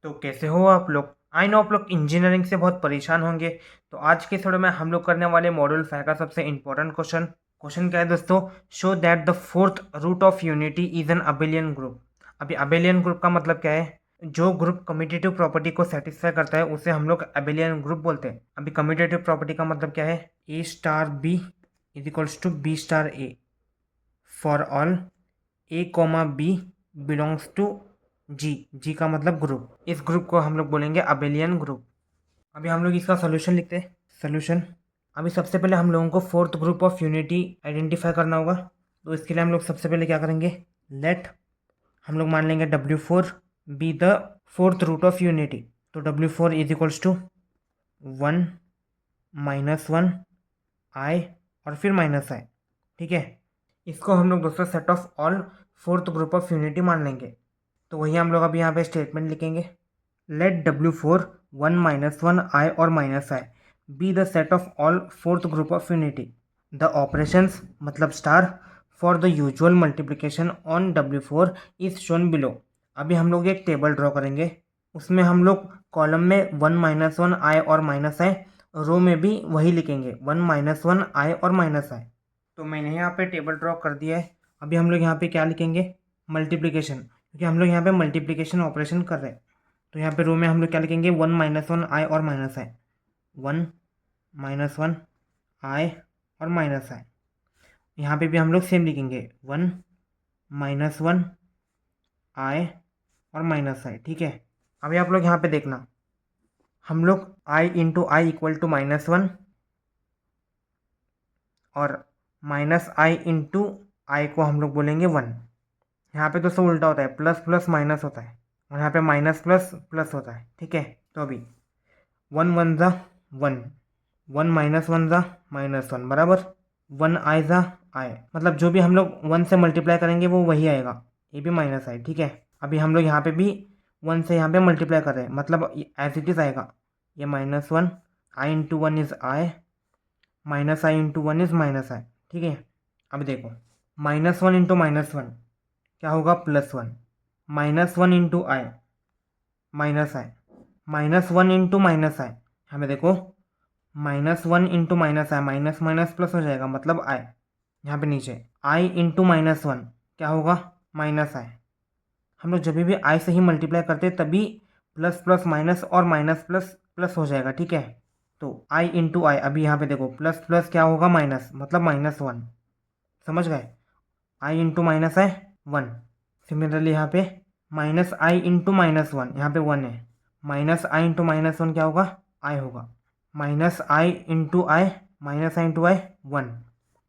तो कैसे हो आप लोग? आई नो आप लोग इंजीनियरिंग से बहुत परेशान होंगे। तो आज के थोड़े में हम लोग करने वाले मॉड्यूल 5 का सबसे इंपॉर्टेंट क्वेश्चन क्या है दोस्तों? Show that the fourth root of unity is an abelian group. अभी अबेलियन ग्रुप का मतलब क्या है? जो ग्रुप कम्यूटेटिव प्रॉपर्टी को सेटिस्फाई करता है उसे हम लोग अबेलियन ग्रुप बोलते हैं। अभी कम्यूटेटिव प्रॉपर्टी का मतलब क्या है? A star b is equals to b star a for all a comma b belongs to G. G का मतलब ग्रुप। इस ग्रुप को हम लोग बोलेंगे अबेलियन ग्रुप। अभी हम लोग इसका सोल्यूशन लिखते हैं। सोल्यूशन, अभी सबसे पहले हम लोगों को fourth group of unity identify करना होगा। तो इसके लिए हम लोग सबसे पहले क्या करेंगे? लेट हम लोग मान लेंगे W4 be the fourth root of unity. तो W4 is equals to 1 -1 i और फिर माइनस आई। ठीक है, इसको हम लोग दोस्तों set of all fourth group of unity मान लेंगे। तो वही हम लोग अभी यहाँ पे स्टेटमेंट लिखेंगे। लेट W4 1 -1 आई और minus i be the set of all fourth group of unity. The operations मतलब star for the usual multiplication on W4 is shown below. अभी हम लोग एक टेबल ड्रॉ करेंगे। उसमें हम लोग कॉलम में 1 -1 आई और माइनस आई, रो में भी वही लिखेंगे 1 -1 आई और माइनस आई। तो मैंने यहाँ पे टेबल ड्रॉ कर दिया है। अभी हम लोग यहाँ पे क्या लिखेंगे? मल्टीप्लिकेशन, क्योंकि हम लोग यहाँ पे मल्टीप्लिकेशन ऑपरेशन कर रहे हैं। तो यहाँ पे रो में हम लोग क्या लिखेंगे? 1 -1 आई और माइनस आई, 1 -1 आई और माइनस आई। यहाँ पे भी हम लोग सेम लिखेंगे 1 -1 आई और माइनस आई। ठीक है, अभी आप लोग यहाँ पे देखना, हम लोग आई इंटू आई इक्वल टू -1 और माइनस आई इंटू आई को हम लोग बोलेंगे 1। यहाँ पे दोस्तों उल्टा होता है, प्लस प्लस माइनस होता है और यहाँ पे माइनस प्लस प्लस होता है। ठीक है, तो अभी 1 1 ज़ा 1, 1 -1 ज़ा -1 बराबर 1 आई ज़ा आई, मतलब जो भी हम लोग 1 से मल्टीप्लाई करेंगे वो वही आएगा, ये भी माइनस आई। ठीक है, अभी हम लोग यहाँ पे भी 1 से यहाँ पे मल्टीप्लाई कर रहे हैं, मतलब एज इट इज़ आएगा ये -1 i into 1 is i, minus i into 1 is minus आई। ठीक है, अब देखो -1 इंटू -1 क्या होगा? +1, -1 इंटू आई माइनस आई, -1 इंटू माइनस आई, हमें देखो -1 इंटू माइनस आई, माइनस माइनस प्लस हो जाएगा मतलब आई। यहाँ पे नीचे आई इंटू -1 क्या होगा? माइनस आई। हम लोग जब भी आई से ही मल्टीप्लाई करते हैं तभी प्लस प्लस माइनस और माइनस प्लस प्लस हो जाएगा। ठीक है, तो आई इंटू आई, अभी यहाँ पे देखो प्लस प्लस क्या होगा? माइनस, मतलब -1। समझ गए? आई इंटू माइनस है 1। सिमिलरली यहाँ पे माइनस आई इंटू -1, यहाँ पे 1 है, माइनस आई इंटू -1 क्या होगा? आई होगा। Minus i into I, minus i into I 1,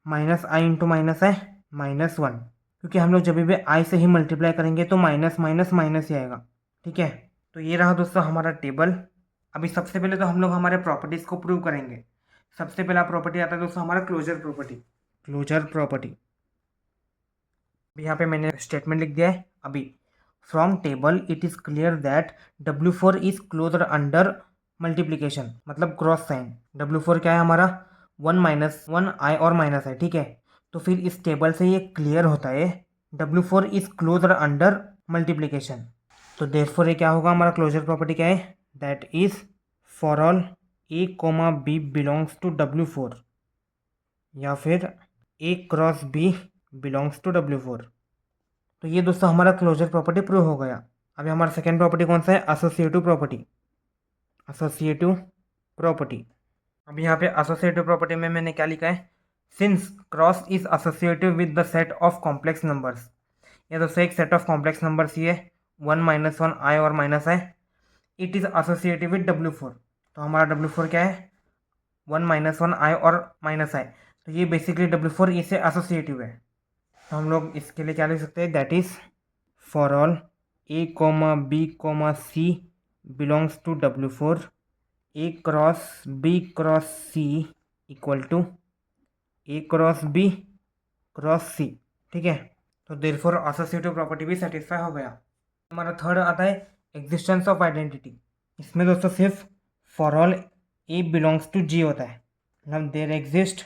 minus i into minus आई -1, क्योंकि हम लोग जब भी आई से ही मल्टीप्लाई करेंगे तो माइनस माइनस माइनस ही आएगा। ठीक है, तो ये रहा दोस्तों हमारा टेबल। अभी सबसे पहले तो हम लोग हमारे प्रॉपर्टीज़ को प्रूव करेंगे। सबसे पहला प्रॉपर्टी आता है दोस्तों हमारा क्लोजर प्रॉपर्टी। क्लोजर प्रॉपर्टी, अभी यहाँ पे मैंने स्टेटमेंट लिख दिया है। अभी from table it is clear that W4 is closure under multiplication, मतलब क्रॉस साइन। W4 क्या है हमारा? 1 -1 आई और माइनस आई। ठीक है, तो फिर इस टेबल से ये क्लियर होता है W4 is closure under multiplication. तो देयरफॉर ये क्या होगा? हमारा क्लोजर प्रॉपर्टी क्या है? That is for all a comma b belongs to W4, या फिर a cross b belongs to W4। तो ये दोस्तों हमारा क्लोजर प्रॉपर्टी प्रूव हो गया। अभी हमारा सेकेंड प्रॉपर्टी कौन सा है? Associative property. एसोसिएटिव प्रॉपर्टी, अभी यहाँ पे एसोसिएटिव प्रॉपर्टी में मैंने क्या लिखा है? Since cross is associative with the set of complex numbers. ये दोस्तों एक सेट ऑफ कॉम्प्लेक्स नंबर्स ही है, 1 -1 आई और minus I. It is associative with W4। तो हमारा W4 क्या है? 1 -1 आई और माइनस आई। तो ये बेसिकली W4 इससे एसोसिएटिव है। तो हम लोग इसके लिए क्या लिख सकते हैं? That is for all a comma b comma c belongs to W4, a cross b cross c equal to A cross b cross c. ठीक है, तो देयरफॉर एसोसिएटिव प्रॉपर्टी भी सेटिस्फाई हो गया। हमारा थर्ड आता है एग्जिस्टेंस ऑफ आइडेंटिटी। इसमें दोस्तों सिर्फ for all a belongs to G होता है, मतलब there exist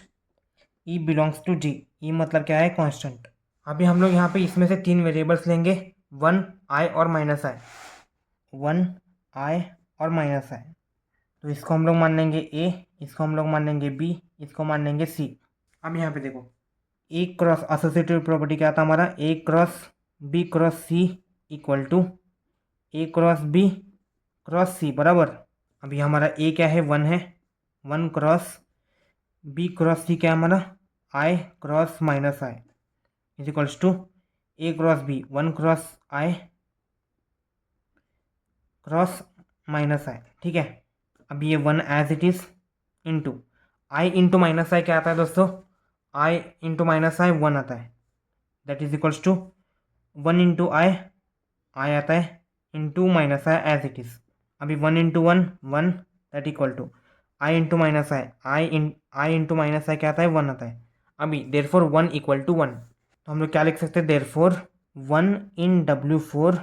e belongs to G. E मतलब क्या है? कांस्टेंट। अभी हम लोग यहाँ पे इसमें से 3 वेरिएबल्स लेंगे, 1 आई और माइनस आई। 1 आई और माइनस आई। तो इसको हम लोग मान लेंगे ए, इसको हम लोग मान लेंगे बी, इसको मान लेंगे सी। अब यहाँ पे देखो ए क्रॉस एसोसिएटिव प्रॉपर्टी क्या था हमारा, a cross b cross c equal to A cross b cross c बराबर। अभी हमारा ए क्या है, 1 है, 1 क्रॉस बी क्रॉस सी क्या है हमारा, I cross minus I is equals to A cross B 1 cross I cross minus आई। ठीक है, अब ये 1 as it is into I into minus आई क्या आता है दोस्तों, आई इंटू माइनस आई 1 आता है, that is equals to 1 into i आता है into minus i as it is. अभी 1 into 1 1 that equal to i into minus i into minus आई क्या आता है, 1 आता है। अभी देयर फोर 1 इक्वल टू 1, तो हम लोग क्या लिख सकते हैं, therefore 1 in W4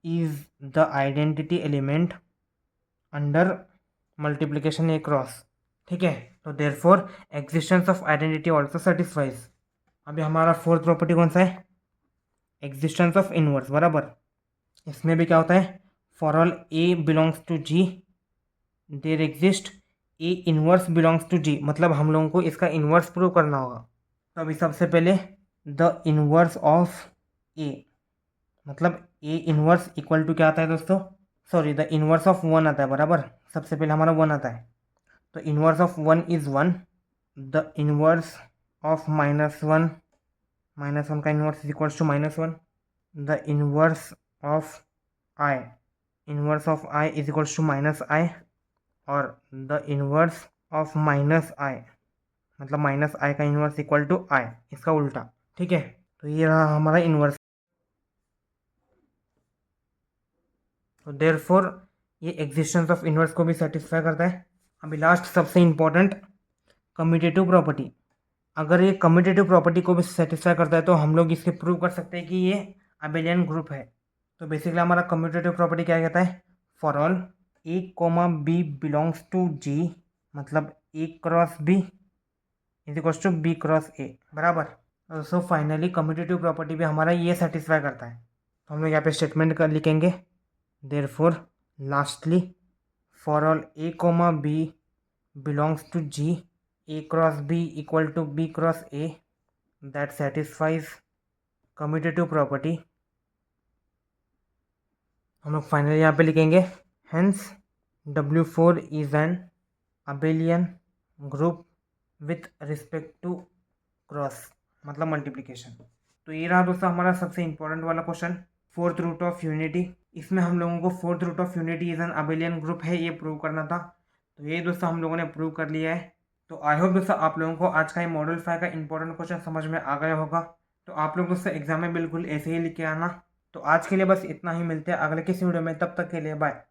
is the identity element under multiplication a cross. ठीक है, तो therefore existence of identity also satisfies. अभी हमारा फोर्थ प्रॉपर्टी कौन सा है, एग्जिस्टेंस ऑफ इनवर्स बराबर। इसमें भी क्या होता है, for all a belongs to G there exist a inverse belongs to G, मतलब हम लोगों को इसका इनवर्स प्रूव करना होगा। तो अभी सबसे पहले द इनवर्स ऑफ ए, मतलब ए इनवर्स इक्वल टू क्या आता है दोस्तों, सॉरी द इनवर्स ऑफ 1 आता है बराबर। सबसे पहले हमारा 1 आता है, तो inverse of 1 is 1, the inverse of -1 का inverse is equals to -1, the inverse of i is equals to minus i, और the inverse of minus i मतलब माइनस आई का इनवर्स इक्वल टू आई, इसका उल्टा। ठीक है, तो ये रहा हमारा इनवर्स। तो देयरफॉर ये एग्जिस्टेंस ऑफ इनवर्स को भी सेटिस्फाई करता है। अभी लास्ट सबसे इम्पोर्टेंट कम्यूटेटिव प्रॉपर्टी, अगर ये कम्यूटेटिव प्रॉपर्टी को भी सेटिस्फाई करता है तो हम लोग इसके प्रूव कर सकते हैं कि ये अबेलियन ग्रुप है। तो बेसिकली हमारा कम्यूटेटिव प्रॉपर्टी क्या कहता है, for all a comma b belongs to G, मतलब a cross b is equals to b cross a बराबर। सो फाइनली कम्यूटेटिव प्रॉपर्टी भी हमारा ये सेटिस्फाई करता है। तो हम लोग यहाँ पे स्टेटमेंट कर लिखेंगे, therefore lastly for all a comma b belongs to G a cross b equal to b cross a that satisfies commutative property. हम लोग फाइनली यहाँ पे लिखेंगे hence W4 is an abelian group with respect to cross मतलब multiplication. तो ये रहा दोस्तों हमारा सबसे इंपॉर्टेंट वाला question, fourth root of unity. इसमें हम लोगों को fourth root of unity is an abelian group है ये प्रूव करना था। तो ये दोस्तों हम लोगों ने प्रूव कर लिया है। तो आई होप दोस्तों आप लोगों को आज का ये मॉडल 5 का इंपॉर्टेंट क्वेश्चन समझ में आ गया होगा। तो आप लोग दोस्तों एग्जाम में बिल्कुल ऐसे ही लिख के आना। तो आज के लिए बस इतना ही, मिलते हैं अगले किसी वीडियो में, तब तक के लिए बाय।